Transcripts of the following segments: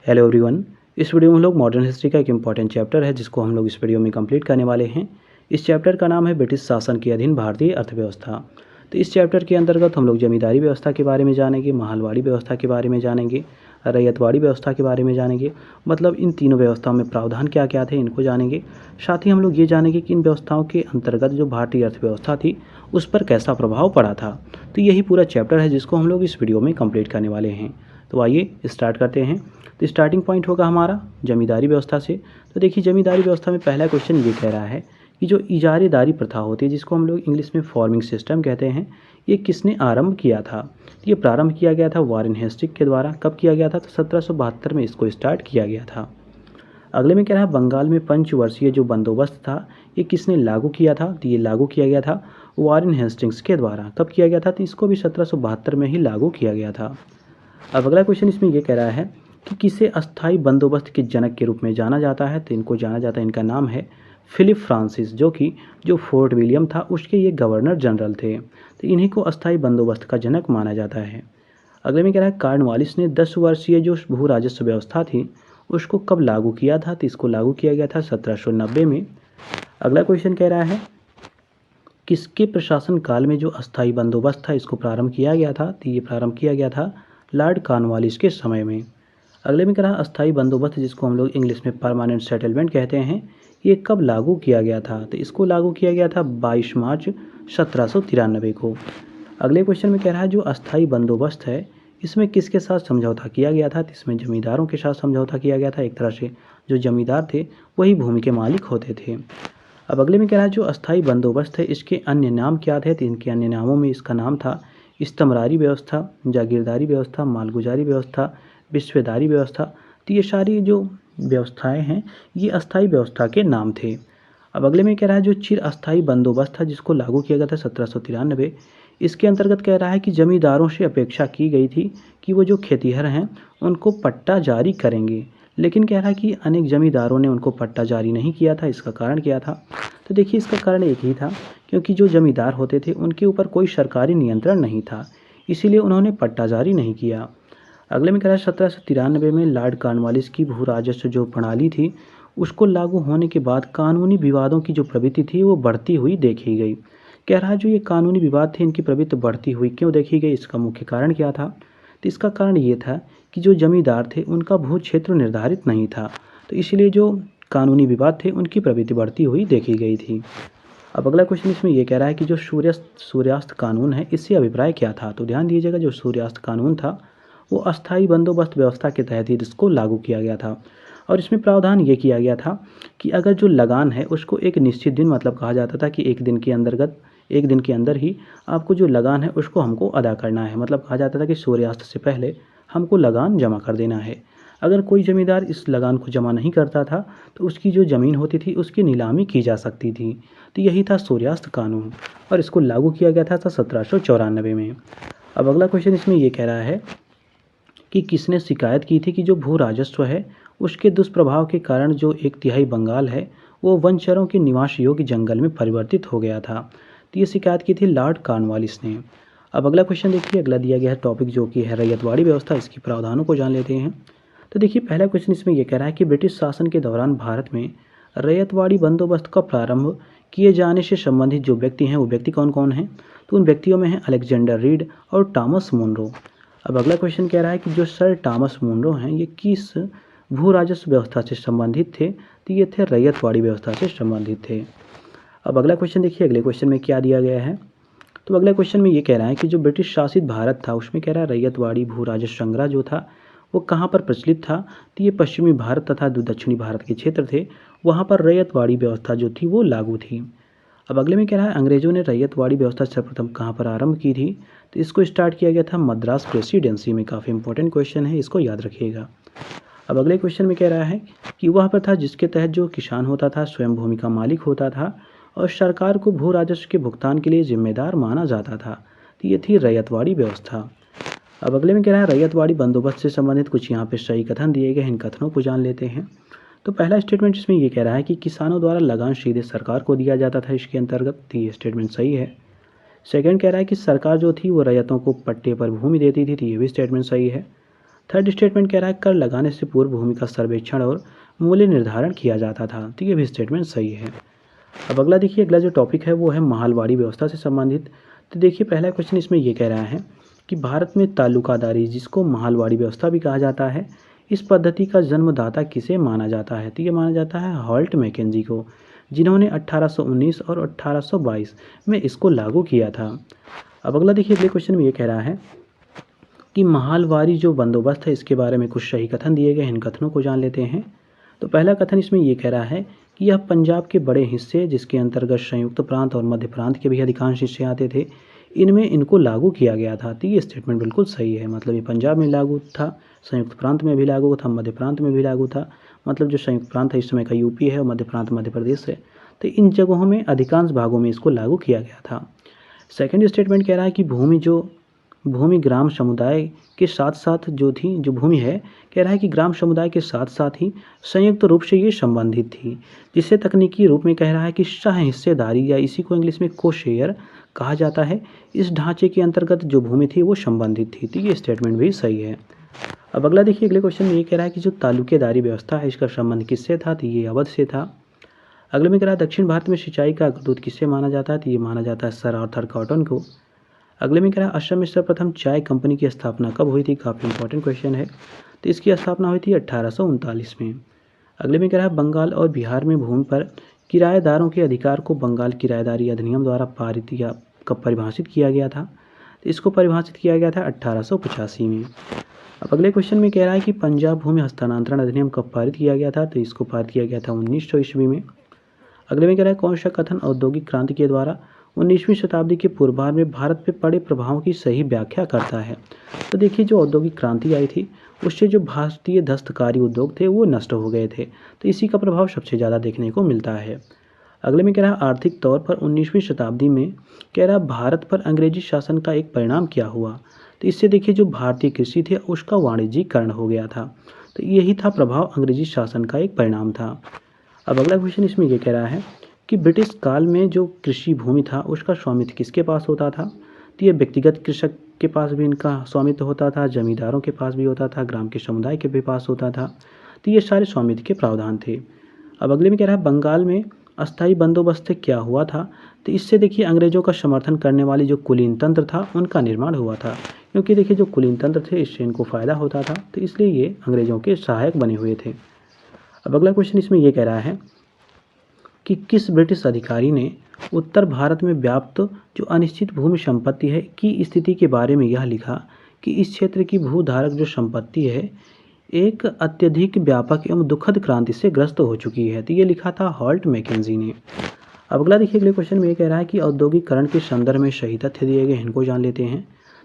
Hello everyone. इस video में हम लोग मॉडर्न हिस्ट्री का एक इम्पॉर्टेंट चैप्टर है जिसको हम लोग इस वीडियो में कंप्लीट करने वाले हैं। इस चैप्टर का नाम है ब्रिटिश शासन के अधीन भारतीय अर्थव्यवस्था। तो इस चैप्टर के अंतर्गत हम लोग जमींदारी व्यवस्था के बारे में जानेंगे, महलवाड़ी व्यवस्था के बारे में जानेंगे, रैयतवाड़ी व्यवस्था के बारे में जानेंगे। मतलब इन तीनों व्यवस्थाओं में प्रावधान क्या क्या थे इनको जानेंगे। साथ ही हम लोग ये जानेंगे कि इन व्यवस्थाओं के अंतर्गत जो भारतीय अर्थव्यवस्था थी उस पर कैसा प्रभाव पड़ा था। तो यही पूरा चैप्टर है जिसको हम लोग इस वीडियो में कंप्लीट करने वाले हैं। तो आइए स्टार्ट करते हैं। तो स्टार्टिंग पॉइंट होगा हमारा जमींदारी व्यवस्था से। तो देखिए जमींदारी व्यवस्था में पहला क्वेश्चन ये कह रहा है कि जो इजारेदारी प्रथा होती है जिसको हम लोग इंग्लिश में फार्मिंग सिस्टम कहते हैं, ये किसने आरंभ किया था। तो ये प्रारंभ किया गया था वॉरेन हेस्टिंग्स के द्वारा। कब किया गया था? तो 1772 में इसको स्टार्ट किया गया था। अगले में कह रहा है बंगाल में पंचवर्षीय जो बंदोबस्त था ये किसने लागू किया था। तो ये लागू किया गया था वॉरेन हेस्टिंग्स के द्वारा। कब किया गया था? तो इसको भी 1772 में ही लागू किया गया था। अब अगला क्वेश्चन इसमें यह कह रहा है कि किसे अस्थाई बंदोबस्त के जनक के रूप में जाना जाता है। तो इनको जाना जाता है, इनका नाम है फिलिप फ्रांसिस, जो फोर्ट विलियम था उसके ये गवर्नर जनरल थे। तो इन्हीं को अस्थाई बंदोबस्त का जनक माना जाता है। अगले में कह रहा है कॉर्नवालिस ने 10 वर्षीय जो भू राजस्व व्यवस्था थी उसको कब लागू किया था। तो इसको लागू किया गया था 1790 में। अगला क्वेश्चन कह रहा है किसके प्रशासन काल में जो अस्थाई बंदोबस्त था इसको प्रारंभ किया गया था। तो ये प्रारंभ किया गया था लॉर्ड कॉर्नवालिस के समय में। अगले में कह रहा अस्थाई बंदोबस्त जिसको हम लोग इंग्लिश में परमानेंट सेटलमेंट कहते हैं, ये कब लागू किया गया था। तो इसको लागू किया गया था 22 मार्च 1793 को। अगले क्वेश्चन में कह रहा है जो अस्थाई बंदोबस्त है इसमें किसके साथ समझौता किया गया था। तो इसमें जमींदारों के साथ समझौता किया गया था। एक तरह से जो जमींदार थे वही भूमि के मालिक होते थे। अब अगले में कह रहा है जो अस्थाई बंदोबस्त है इसके अन्य नाम क्या थे। तो इनके अन्य नामों में इसका नाम था इस्तमरारी व्यवस्था, जागीरदारी व्यवस्था, मालगुजारी व्यवस्था, विश्वेदारी व्यवस्था। तो ये सारी जो व्यवस्थाएं हैं ये अस्थाई व्यवस्था के नाम थे। अब अगले में कह रहा है जो चिर अस्थाई बंदोबस्त था जिसको लागू किया गया था 1793, इसके अंतर्गत कह रहा है कि जमींदारों से अपेक्षा की गई थी कि वो जो खेतिहर हैं उनको पट्टा जारी करेंगे, लेकिन कह रहा है कि अनेक जमींदारों ने उनको पट्टा जारी नहीं किया था। इसका कारण क्या था? तो देखिए इसका कारण एक ही था, क्योंकि जो जमींदार होते थे उनके ऊपर कोई सरकारी नियंत्रण नहीं था, इसीलिए उन्होंने पट्टा जारी नहीं किया। अगले में कह रहा है 1793 में लॉर्ड कॉर्नवालिस की भू राजस्व जो प्रणाली थी उसको लागू होने के बाद कानूनी विवादों की जो प्रवृत्ति थी वो बढ़ती हुई देखी गई। कह रहा है जो ये कानूनी विवाद थे इनकी प्रवृत्ति बढ़ती हुई क्यों देखी गई, इसका मुख्य कारण क्या था। तो इसका कारण ये था कि जो जमींदार थे उनका भू क्षेत्र निर्धारित नहीं था, तो इसलिए जो कानूनी विवाद थे उनकी प्रवृत्ति बढ़ती हुई देखी गई थी। अब अगला क्वेश्चन इसमें यह कह रहा है कि जो सूर्यास्त कानून है इससे अभिप्राय क्या था। तो ध्यान दीजिएगा जो सूर्यास्त कानून था वो अस्थाई बंदोबस्त व्यवस्था के तहत ही इसको लागू किया गया था। और इसमें प्रावधान ये किया गया था कि अगर जो लगान है उसको एक निश्चित दिन, मतलब कहा जाता था कि एक दिन के अंदर ही आपको जो लगान है उसको हमको अदा करना है। मतलब कहा जाता था कि सूर्यास्त से पहले हमको लगान जमा कर देना है। अगर कोई ज़मींदार इस लगान को जमा नहीं करता था तो उसकी जो ज़मीन होती थी उसकी नीलामी की जा सकती थी। तो यही था सूर्यास्त कानून और इसको लागू किया गया था 1794 में। अब अगला क्वेश्चन इसमें यह कह रहा है कि किसने शिकायत की थी कि जो भू राजस्व है उसके दुष्प्रभाव के कारण जो 1/3 बंगाल है वो वनचरों के निवास योग्य जंगल में परिवर्तित हो गया था। तो ये शिकायत की थी लॉर्ड कॉर्नवालिस ने। अब अगला क्वेश्चन देखिए, अगला दिया गया है टॉपिक जो कि है रैयतवाड़ी व्यवस्था। इसकी प्रावधानों को जान लेते हैं। तो देखिए पहला क्वेश्चन इसमें यह कह रहा है कि ब्रिटिश शासन के दौरान भारत में रैयतवाड़ी बंदोबस्त का प्रारंभ किए जाने से संबंधित जो व्यक्ति हैं वो व्यक्ति कौन कौन हैं। तो उन व्यक्तियों में हैं अलेक्जेंडर रीड और टॉमस मुनरो। अब अगला क्वेश्चन कह रहा है कि जो सर टॉमस मुनरो हैं ये किस भू राजस्व व्यवस्था से संबंधित थे। तो ये थे रैयतवाड़ी व्यवस्था से संबंधित थे। अब अगला क्वेश्चन देखिए, अगले क्वेश्चन में क्या दिया गया है। तो अगला क्वेश्चन में ये कह रहा है कि जो ब्रिटिश शासित भारत था उसमें कह रहा है रैयतवाड़ी भू राजस्व संग्रह जो था वो कहाँ पर प्रचलित था। तो ये पश्चिमी भारत तथा जो दक्षिणी भारत के क्षेत्र थे वहाँ पर रैयतवाड़ी व्यवस्था जो थी वो लागू थी। अब अगले में कह रहा है अंग्रेजों ने रैयतवाड़ी व्यवस्था सर्वप्रथम कहाँ पर आरंभ की थी। तो इसको स्टार्ट किया गया था मद्रास प्रेसिडेंसी में। काफ़ी इंपॉर्टेंट क्वेश्चन है, इसको याद रखिएगा। अब अगले क्वेश्चन में कह रहा है कि वह पर था जिसके तहत जो किसान होता था स्वयं भूमि का मालिक होता था और सरकार को भू राजस्व के भुगतान के लिए जिम्मेदार माना जाता था। तो ये थी रैयतवाड़ी व्यवस्था। अब अगले में कह रहा है रैयतवाड़ी बंदोबस्त से संबंधित कुछ यहाँ पे सही कथन दिए गए हैं, इन कथनों को जान लेते हैं। तो पहला स्टेटमेंट इसमें ये कह रहा है कि किसानों द्वारा लगान सीधे सरकार को दिया जाता था, इसके अंतर्गत। तो ये स्टेटमेंट सही है। सेकंड कह रहा है कि सरकार जो थी वो रैयतों को पट्टे पर भूमि देती थी। तो ये भी स्टेटमेंट सही है। थर्ड स्टेटमेंट कह रहा है कर लगाने से पूर्व भूमि का सर्वेक्षण और मूल्य निर्धारण किया जाता था। तो ये भी स्टेटमेंट सही है। अब अगला देखिए, अगला जो टॉपिक है वो है माहलवाड़ी व्यवस्था से संबंधित। तो देखिए पहला क्वेश्चन इसमें ये कह रहा है कि भारत में तालुकादारी, जिसको माहलवाड़ी व्यवस्था भी कहा जाता है, इस पद्धति का जन्मदाता किसे माना जाता है? तो ये माना जाता है हॉल्ट मैकेंजी को, जिन्होंने 1819 और 1822 में इसको लागू किया था। अब अगला देखिए, अगले क्वेश्चन में ये कह रहा है कि माहलवाड़ी जो बंदोबस्त है इसके बारे में कुछ सही कथन दिए गए हैं, इन कथनों को जान लेते हैं। तो पहला कथन इसमें ये कह रहा है कि यह पंजाब के बड़े हिस्से, जिसके अंतर्गत संयुक्त प्रांत और मध्य प्रांत के भी अधिकांश हिस्से आते थे, इनमें इनको लागू किया गया था। तो ये स्टेटमेंट बिल्कुल सही है। मतलब ये पंजाब में लागू था, संयुक्त प्रांत में भी लागू था, मध्य प्रांत में भी लागू था। मतलब जो संयुक्त प्रांत है इस समय का यूपी है और मध्य प्रांत मध्य प्रदेश है। तो इन जगहों में अधिकांश भागों में इसको लागू किया गया था। सेकेंड स्टेटमेंट कह रहा है कि भूमि ग्राम समुदाय के साथ साथ जो भूमि है, कह रहा है कि ग्राम समुदाय के साथ साथ ही संयुक्त रूप से ये संबंधित थी, जिसे तकनीकी रूप में कह रहा है कि सह हिस्सेदारी, या इसी को इंग्लिश में को शेयर कहा जाता है। इस ढांचे के अंतर्गत जो भूमि थी वो संबंधित थी। तो ये स्टेटमेंट भी सही है। अब अगला देखिए, अगले क्वेश्चन में ये कह रहा है कि जो तालुकेदारी व्यवस्था है इसका संबंध किससे था? तो ये अवध से था। अगले में कह रहा है दक्षिण भारत में सिंचाई का अग्रदूत किसे माना जाता है? तो ये माना जाता है सर आर्थर कॉटन को। अगले में कह रहा है असम में सर्वप्रथम चाय कंपनी की स्थापना कब हुई थी? काफ़ी इंपॉर्टेंट क्वेश्चन है। तो इसकी स्थापना हुई थी 1839 में। अगले में कह रहा है बंगाल और बिहार में भूमि पर किराएदारों के अधिकार को बंगाल किराएदारी अधिनियम द्वारा पारित या कब परिभाषित किया गया था? तो इसको परिभाषित किया गया था 1885 में। अब अगले क्वेश्चन में कह रहा है कि पंजाब भूमि हस्तांतरण अधिनियम कब पारित किया गया था? तो इसको पारित किया गया था 1900 ईस्वी में। अगले में कह रहा है कौन सा कथन औद्योगिक क्रांति के द्वारा 19वीं शताब्दी के पूर्वार्ध में भारत पे पड़े प्रभावों की सही व्याख्या करता है? तो देखिए, जो औद्योगिक क्रांति आई थी उससे जो भारतीय दस्तकारी उद्योग थे वो नष्ट हो गए थे। तो इसी का प्रभाव सबसे ज़्यादा देखने को मिलता है। अगले में कह रहा है आर्थिक तौर पर 19वीं शताब्दी में कह रहा है भारत पर अंग्रेजी शासन का एक परिणाम क्या हुआ? तो इससे देखिए जो भारतीय कृषि थे उसका वाणिज्यीकरण हो गया था। तो यही था प्रभाव, अंग्रेजी शासन का एक परिणाम था। अब अगला क्वेश्चन इसमें ये कह रहा है कि ब्रिटिश काल में जो कृषि भूमि था उसका स्वामित्व किसके पास होता था? तो ये व्यक्तिगत कृषक के पास भी इनका स्वामित्व होता था, जमींदारों के पास भी होता था, ग्राम के समुदाय के भी पास होता था। तो ये सारे स्वामित्व के प्रावधान थे। अब अगले में कह रहा है बंगाल में अस्थायी बंदोबस्त क्या हुआ था? तो इससे देखिए अंग्रेजों का समर्थन करने वाली जो कुलीन तंत्र था उनका निर्माण हुआ था, क्योंकि देखिए जो कुलीन तंत्र थे इससे इनको फ़ायदा होता था, तो इसलिए ये अंग्रेजों के सहायक बने हुए थे। अब अगला क्वेश्चन इसमें ये कह रहा है कि किस ब्रिटिश अधिकारी ने उत्तर भारत में व्याप्त जो अनिश्चित भूमि संपत्ति है की स्थिति के बारे में यह लिखा कि इस क्षेत्र की भूधारक जो संपत्ति है एक अत्यधिक व्यापक एवं दुखद क्रांति से ग्रस्त हो चुकी है? तो ये लिखा था हॉल्ट मैकेंजी ने। अब अगला देखिए, अगले क्वेश्चन में ये कह रहा है कि औद्योगिकरण के संदर्भ में सही तथ्य दिए गए, इनको जान लेते हैं।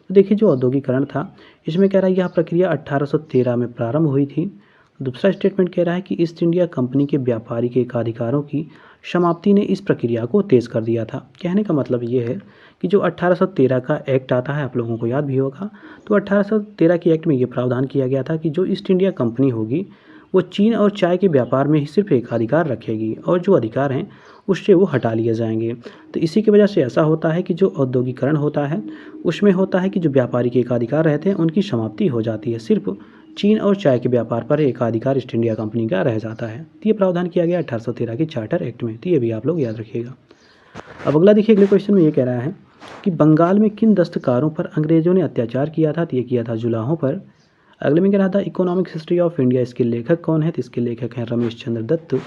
तो देखिए जो औद्योगिकरण था इसमें कह रहा है यह प्रक्रिया 1813 में प्रारंभ हुई थी। दूसरा स्टेटमेंट कह रहा है कि ईस्ट इंडिया कंपनी के व्यापारिक एकाधिकारों की समाप्ति ने इस प्रक्रिया को तेज कर दिया था। कहने का मतलब ये है कि जो 1813 का एक्ट आता है, आप लोगों को याद भी होगा, तो 1813 के एक्ट में ये प्रावधान किया गया था कि जो ईस्ट इंडिया कंपनी होगी वो चीन और चाय के व्यापार में ही सिर्फ एकाधिकार रखेगी और जो अधिकार हैं उससे वो हटा लिए जाएंगे। तो इसी की वजह से ऐसा होता है कि जो औद्योगिकरण होता है उसमें होता है कि जो व्यापारिक एकाधिकार रहते हैं उनकी समाप्ति हो जाती है, सिर्फ चीन और चाय के व्यापार पर एकाधिकार ईस्ट इंडिया कंपनी का रह जाता है। तो ये प्रावधान किया गया 1813 के चार्टर एक्ट में। तो ये भी आप लोग याद रखिएगा। अब अगला देखिए, अगले क्वेश्चन में ये कह रहा है कि बंगाल में किन दस्तकारों पर अंग्रेजों ने अत्याचार किया था? तो ये किया था जुलाहों पर। अगले में कह रहा था इकोनॉमिक हिस्ट्री ऑफ इंडिया, इसके लेखक कौन है? तो इसके लेखक हैं रमेश चंद्र दत्त।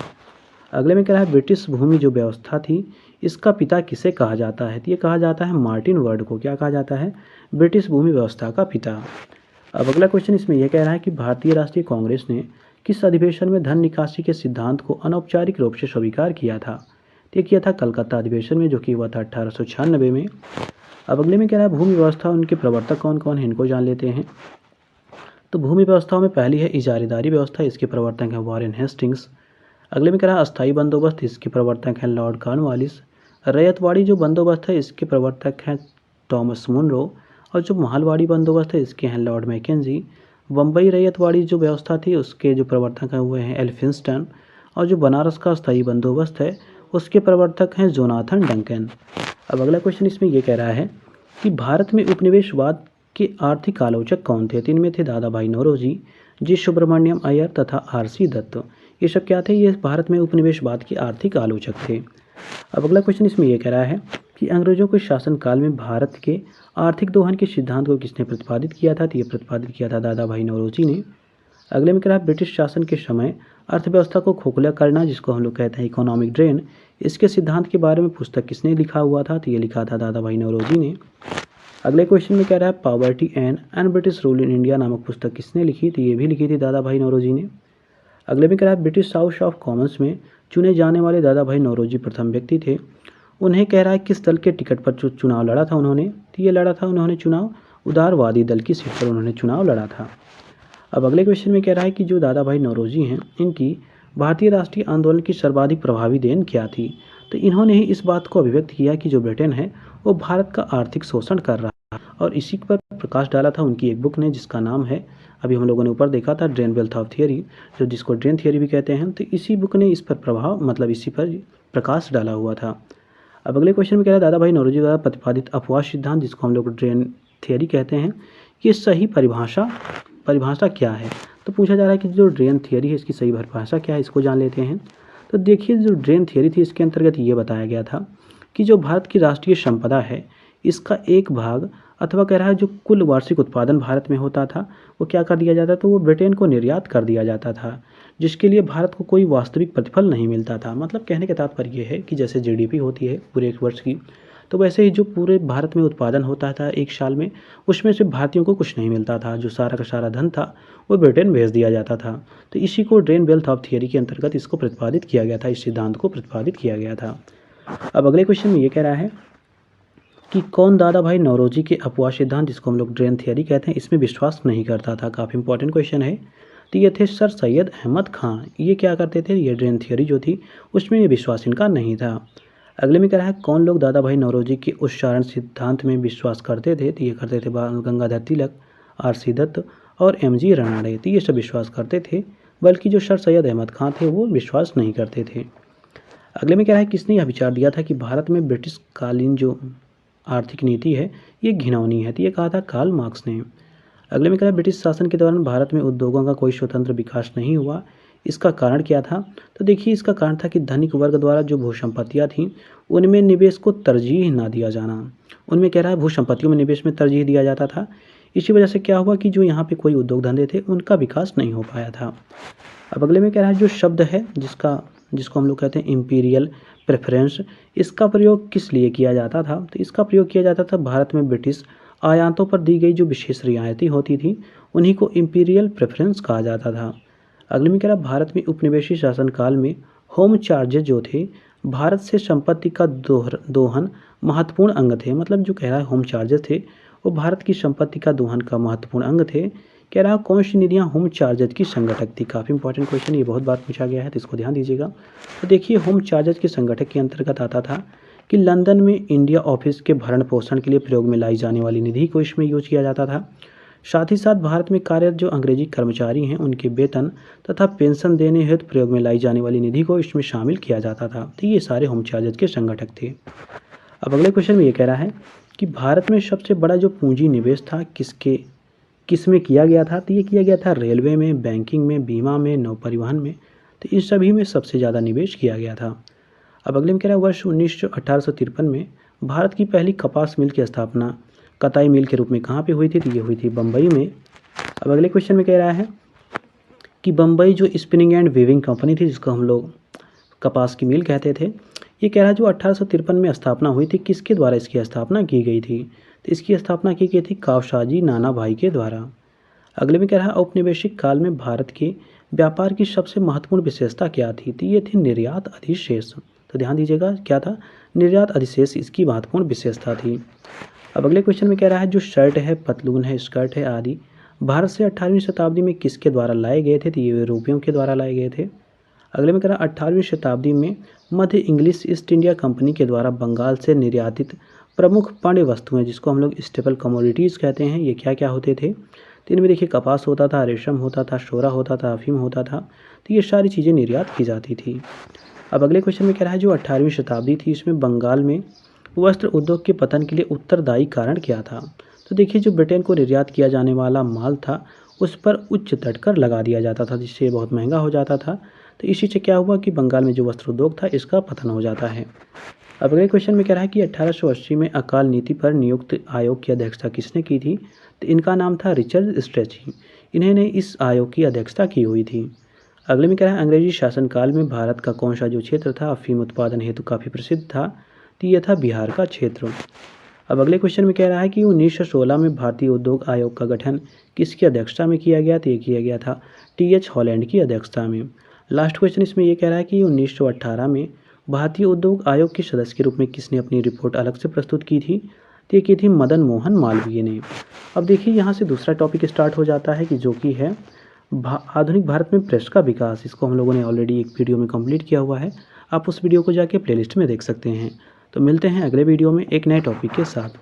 अगले में कह रहा है ब्रिटिश भूमि जो व्यवस्था थी इसका पिता किसे कहा जाता है? तो ये कहा जाता है मार्टिन वर्ड को। क्या कहा जाता है? ब्रिटिश भूमि व्यवस्था का पिता। अब अगला क्वेश्चन इसमें यह कह रहा है कि भारतीय राष्ट्रीय कांग्रेस ने किस अधिवेशन में धन निकासी के सिद्धांत को अनौपचारिक रूप से स्वीकार किया था? तो ये किया था कलकत्ता अधिवेशन में, जो कि हुआ था 1896 में। अब अगले में कह रहा है भूमि व्यवस्था उनके प्रवर्तक कौन कौन है, इनको जान लेते हैं। तो भूमि व्यवस्थाओं में पहली है इजारेदारी व्यवस्था, इसके प्रवर्तक हैं वॉरेन हेस्टिंग्स। अगले में कह रहा है अस्थायी बंदोबस्त, इसके प्रवर्तक हैं लॉर्ड कॉर्नवालिस। रैयतवाड़ी जो बंदोबस्त है इसके प्रवर्तक हैं थॉमस मुनरो। और जो माहलवाड़ी बंदोबस्त है इसके हैं लॉर्ड मैकेंजी। बम्बई रैयतवाड़ी जो व्यवस्था थी उसके जो प्रवर्तक हैं हुए हैं एल्फिंस्टन। और जो बनारस का स्थायी बंदोबस्त है उसके प्रवर्तक हैं जोनाथन डंकन। अब अगला क्वेश्चन इसमें यह कह रहा है कि भारत में उपनिवेशवाद के आर्थिक आलोचक कौन थे? तो इनमें थे दादा भाई नौरोजी, जी सुब्रमण्यम अय्यर तथा आर.सी. दत्त। ये सब क्या थे? ये भारत में उपनिवेशवाद के आर्थिक आलोचक थे। अब अगला क्वेश्चन इसमें ये कह रहा है कि अंग्रेजों के शासनकाल में भारत के आर्थिक दोहन के सिद्धांत को किसने प्रतिपादित किया था? तो ये प्रतिपादित किया था दादा भाई नौरोजी ने। अगले में कह रहा है ब्रिटिश शासन के समय अर्थव्यवस्था को खोखला करना, जिसको हम लोग कहते हैं इकोनॉमिक ड्रेन, इसके सिद्धांत के बारे में पुस्तक किसने लिखा हुआ था? तो ये लिखा था दादा भाई नौरोजी ने। अगले क्वेश्चन में कह रहा है poverty and British rule in India नामक पुस्तक किसने लिखी? तो ये भी लिखी थी दादा भाई नौरोजी ने। अगले में कह रहा है ब्रिटिश हाउस ऑफ कॉमन्स में चुने जाने वाले दादा भाई नौरोजी प्रथम व्यक्ति थे। उन्हें कह रहा है किस दल के टिकट पर चुनाव लड़ा था उन्होंने? तो ये लड़ा था उन्होंने चुनाव उदारवादी दल की सीट पर उन्होंने चुनाव लड़ा था। अब अगले क्वेश्चन में कह रहा है कि जो दादा भाई नौरोजी हैं, इनकी भारतीय राष्ट्रीय आंदोलन की सर्वाधिक प्रभावी देन क्या थी? तो इन्होंने ही इस बात को अभिव्यक्त किया कि जो ब्रिटेन है वो भारत का आर्थिक शोषण कर रहा है, और इसी पर प्रकाश डाला था उनकी एक बुक ने, जिसका नाम है, अभी हम लोगों ने ऊपर देखा था, ड्रेन वेल्थ ऑफ थियरी, जो जिसको ड्रेन थियरी भी कहते हैं। तो इसी बुक ने इस पर प्रभाव, मतलब इसी पर प्रकाश डाला हुआ था। अब अगले क्वेश्चन में कह रहा है दादा भाई नौरोजी द्वारा प्रतिपादित अपवाद सिद्धांत, जिसको हम लोग ड्रेन थियरी कहते हैं, ये सही परिभाषा क्या है? तो पूछा जा रहा है कि जो ड्रेन थियरी है इसकी सही परिभाषा क्या है, इसको जान लेते हैं। तो देखिए, जो ड्रेन थियरी थी इसके अंतर्गत ये बताया गया था कि जो भारत की राष्ट्रीय संपदा है इसका एक भाग, अथवा कह रहा है जो कुल वार्षिक उत्पादन भारत में होता था वो क्या कर दिया जाता था, तो वो ब्रिटेन को निर्यात कर दिया जाता था, जिसके लिए भारत को कोई वास्तविक प्रतिफल नहीं मिलता था। मतलब कहने का तात्पर्य ये है कि जैसे जीडीपी होती है पूरे एक वर्ष की, तो वैसे ही जो पूरे भारत में उत्पादन होता था एक साल में, उसमें से भारतीयों को कुछ नहीं मिलता था। जो सारा का सारा धन था वो ब्रिटेन भेज दिया जाता था। तो इसी को ड्रेन वेल्थ ऑफ थियरी के अंतर्गत इसको प्रतिपादित किया गया था, इस सिद्धांत को प्रतिपादित किया गया था। अब अगले क्वेश्चन में ये कह रहा है कि कौन दादा भाई नौरोजी के अपवाद सिद्धांत, जिसको हम लोग ड्रेन थियरी कहते हैं, इसमें विश्वास नहीं करता था? काफ़ी इंपॉर्टेंट क्वेश्चन है। तो ये थे सर सैयद अहमद खां। ये क्या करते थे? ये ड्रेन थियरी जो थी उसमें ये विश्वास इनका नहीं था। अगले में कह रहा है कौन लोग दादा भाई नौरोजी के उच्चारण सिद्धांत में विश्वास करते थे? तो ये करते थे बाल गंगाधर तिलक, आर.सी. दत्त और एम.जी. रानड़े। तो ये सब विश्वास करते थे, बल्कि जो सर सैयद अहमद खां थे वो विश्वास नहीं करते थे। अगले में कह रहा है किसने यह विचार दिया था कि भारत में ब्रिटिश कालीन जो आर्थिक नीति है ये घिनौनी है? तो ये कहा था कार्ल मार्क्स ने। अगले में कह रहा है ब्रिटिश शासन के दौरान भारत में उद्योगों का कोई स्वतंत्र विकास नहीं हुआ, इसका कारण क्या था? तो देखिए, इसका कारण था कि धनिक वर्ग द्वारा जो भूसंपत्तियाँ थीं उनमें निवेश को तरजीह ना दिया जाना। उनमें कह रहा है भूसंपत्तियों में निवेश में तरजीह दिया जाता था। इसी वजह से क्या हुआ कि जो यहाँ पे कोई उद्योग धंधे थे उनका विकास नहीं हो पाया था। अब अगले में कह रहा है जो शब्द है जिसको हम लोग कहते हैं इम्पीरियल प्रेफरेंस, इसका प्रयोग किस लिए किया जाता था? तो इसका प्रयोग किया जाता था भारत में ब्रिटिश आयातों पर दी गई जो विशेष रियायतें होती थी उन्हीं को इम्पीरियल प्रेफरेंस कहा जाता था। अगले में कह रहा भारत में उपनिवेशी शासनकाल में होम चार्जेज जो थे भारत से संपत्ति का दोहन महत्वपूर्ण अंग थे। मतलब जो कह रहा है होम चार्जेस थे वो भारत की संपत्ति का दोहन का महत्वपूर्ण अंग थे। कह रहा है कौन सी निधियाँ होम चार्जेज की संगठक थी? काफ़ी इंपॉर्टेंट क्वेश्चन, ये बहुत बार पूछा गया है तो इसको ध्यान दीजिएगा। तो देखिए, होम चार्जेज के संगठक के अंतर्गत आता था कि लंदन में इंडिया ऑफिस के भरण पोषण के लिए प्रयोग में लाई जाने वाली निधि को इसमें यूज किया जाता था। साथ ही साथ भारत में कार्यरत जो अंग्रेजी कर्मचारी हैं उनके वेतन तथा पेंशन देने हेतु प्रयोग में लाई जाने वाली निधि को इसमें शामिल किया जाता था। तो ये सारे होम चार्जेज के संगठक थे। अब अगले क्वेश्चन में ये कह रहा है कि भारत में सबसे बड़ा जो पूंजी निवेश था किसमें किया गया था? तो ये किया गया था रेलवे में, बैंकिंग में, बीमा में, नौ परिवहन में। तो इन सभी में सबसे ज़्यादा निवेश किया गया था। अब अगले में कह रहा है वर्ष 1853 में भारत की पहली कपास मिल की स्थापना कताई मिल के रूप में कहाँ पे हुई थी? तो ये हुई थी बम्बई में। अब अगले क्वेश्चन में कह रहा है कि बम्बई जो स्पिनिंग एंड वीविंग कंपनी थी जिसको हम लोग कपास की मिल कहते थे, ये कह रहा है जो 1853 में स्थापना हुई थी, किसके द्वारा इसकी स्थापना की गई थी? तो इसकी स्थापना की गई थी कावसाजी नाना भाई के द्वारा। अगले में कह रहा है औपनिवेशिक काल में भारत के व्यापार की सबसे महत्वपूर्ण विशेषता क्या थी? तो ये थी निर्यात अधिशेष। तो ध्यान दीजिएगा क्या था? निर्यात अधिशेष इसकी महत्वपूर्ण विशेषता थी। अब अगले क्वेश्चन में कह रहा है जो शर्ट है, पतलून है, स्कर्ट है आदि भारत से 18वीं शताब्दी में किसके द्वारा लाए गए थे? तो ये यूरोपियों के द्वारा लाए गए थे। अगले में कह रहा है 18वीं शताब्दी में मध्य इंग्लिश ईस्ट इंडिया कंपनी के द्वारा बंगाल से निर्यातित प्रमुख पांड्य वस्तुएं जिसको हम लोग स्टेपल कमोडिटीज़ कहते हैं, ये क्या क्या होते थे? तो इनमें देखिए कपास होता था, रेशम होता था, शोरा होता था, अफीम होता था। तो ये सारी चीज़ें निर्यात की जाती थी। अब अगले क्वेश्चन में कह रहा है जो 18वीं शताब्दी थी इसमें बंगाल में वस्त्र उद्योग के पतन के लिए उत्तरदायी कारण क्या था? तो देखिए जो ब्रिटेन को निर्यात किया जाने वाला माल था उस पर उच्च तट कर लगा दिया जाता था, जिससे ये बहुत महंगा हो जाता था। तो इसी से क्या हुआ कि बंगाल में जो वस्त्र उद्योग था इसका पतन हो जाता है। अब अगले क्वेश्चन में कह रहा है कि 1880 में अकाल नीति पर नियुक्त आयोग की अध्यक्षता किसने की थी? तो इनका नाम था रिचर्ड स्ट्रेची। इन्होंने इस आयोग की अध्यक्षता की हुई थी। अगले में कह रहा है अंग्रेजी शासनकाल में भारत का कौन सा जो क्षेत्र था अफीम उत्पादन हेतु काफ़ी प्रसिद्ध था? तो ये था बिहार का क्षेत्र। अब अगले क्वेश्चन में कह रहा है कि 1916 में भारतीय उद्योग आयोग का गठन किसकी अध्यक्षता में किया गया? तो ये किया गया था टी.एच. हॉलैंड की अध्यक्षता में। लास्ट क्वेश्चन इसमें ये कह रहा है कि 1918 में भारतीय उद्योग आयोग के सदस्य के रूप में किसने अपनी रिपोर्ट अलग से प्रस्तुत की थी? तो ये की थी मदन मोहन मालवीय ने। अब देखिए यहाँ से दूसरा टॉपिक स्टार्ट हो जाता है कि जो कि है आधुनिक भारत में प्रेस का विकास। इसको हम लोगों ने ऑलरेडी एक वीडियो में कंप्लीट किया हुआ है, आप उस वीडियो को जाके प्लेलिस्ट में देख सकते हैं। तो मिलते हैं अगले वीडियो में एक नए टॉपिक के साथ।